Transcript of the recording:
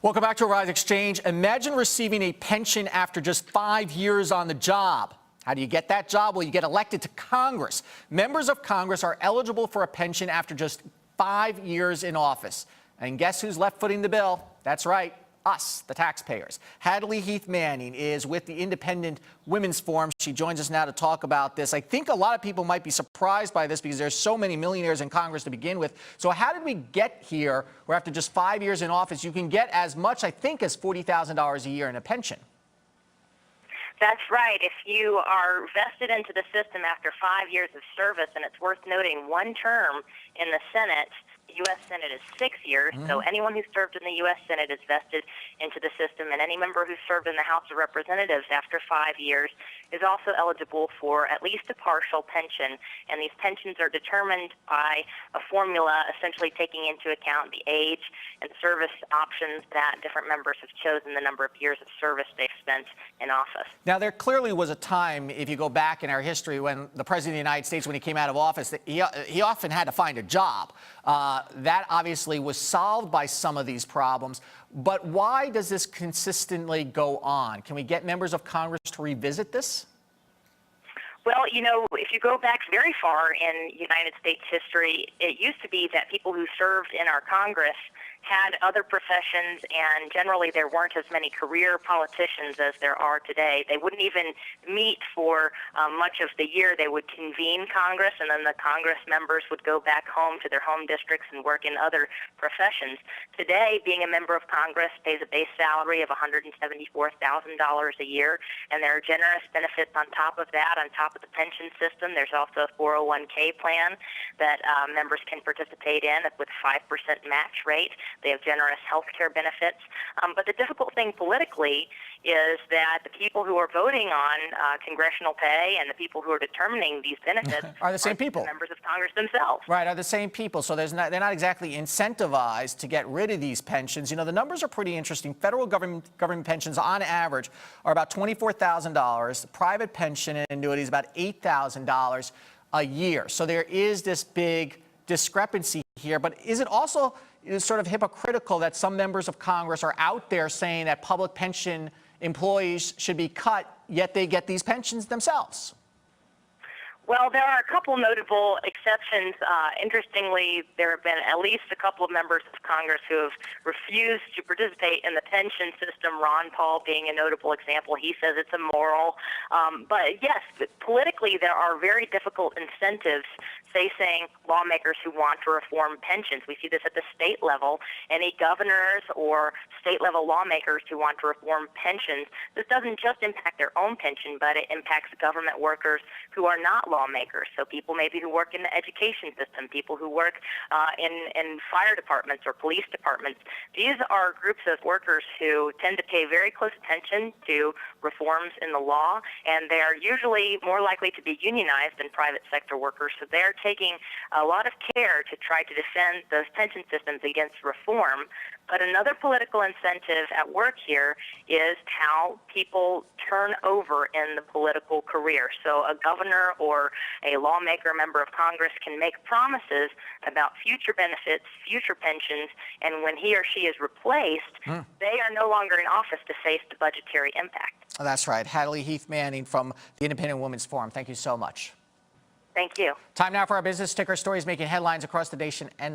Welcome back to Rise Exchange. Imagine receiving a pension after just 5 years on the job. How do you get that job? Well, you get elected to Congress. Members of Congress are eligible for a pension after just 5 years in office. And guess who's left footing the bill? That's right, us, the taxpayers. Hadley Heath Manning is with the Independent Women's Forum. She joins us now to talk about this. I think a lot of people might be surprised by this because there's so many millionaires in Congress to begin with. So how did we get here where after just 5 years in office, you can get as much, I think, as $40,000 a year in a pension? That's right. If you are vested into the system after 5 years of service, and it's worth noting one term in the Senate, the U.S. Senate is 6 years, so anyone who served in the U.S. Senate is vested into the system, and any member who served in the House of Representatives after 5 years is also eligible for at least a partial pension, and these pensions are determined by a formula essentially taking into account the age and service options that different members have chosen, the number of years of service they've spent in office. Now, there clearly was a time, if you go back in our history, when the President of the United States, when he came out of office, that he often had to find a job. That obviously was solved by some of these problems. But why does this consistently go on? Can we get members of Congress to revisit this? Well, you know, if you go back very far in United States history, it used to be that people who served in our Congress had other professions, and generally there weren't as many career politicians as there are today. They wouldn't even meet for much of the year. They would convene Congress, and then the Congress members would go back home to their home districts and work in other professions. Today, being a member of Congress pays a base salary of $174,000 a year, and there are generous benefits on top of that, on top of the pension system. There's also a 401k plan that members can participate in with 5% match rate. They have generous health care benefits. But the difficult thing politically is that the people who are voting on congressional pay and the people who are determining these benefits are the same people. Members of Congress themselves. Right, are the same people. So they're not exactly incentivized to get rid of these pensions. You know, the numbers are pretty interesting. Federal government pensions on average are about $24,000. Private pension and annuities about $8,000 a year. So there is this big discrepancy here. But is it also sort of hypocritical that some members of Congress are out there saying that public pension employees should be cut, yet they get these pensions themselves? Well, there are a couple notable exceptions. Interestingly, there have been at least a couple of members of Congress who have refused to participate in the pension system, Ron Paul being a notable example. He says it's immoral. But yes, politically, there are very difficult incentives facing lawmakers who want to reform pensions. We see this at the state level. Any governors or state-level lawmakers who want to reform pensions, this doesn't just impact their own pension, but it impacts government workers who are not lawmakers. So people maybe who work in the education system, people who work in fire departments or police departments. These are groups of workers who tend to pay very close attention to reforms in the law, and they are usually more likely to be unionized than private sector workers. So they're taking a lot of care to try to defend those pension systems against reform. But another political incentive at work here is how people turn over in the political career. So a governor or a lawmaker, member of Congress, can make promises about future benefits, future pensions, and when he or she is replaced, they are no longer in office to face the budgetary impact. That's right. Hadley Heath Manning from the Independent Women's Forum. Thank you so much. Thank you. Time now for our business ticker stories making headlines across the nation and the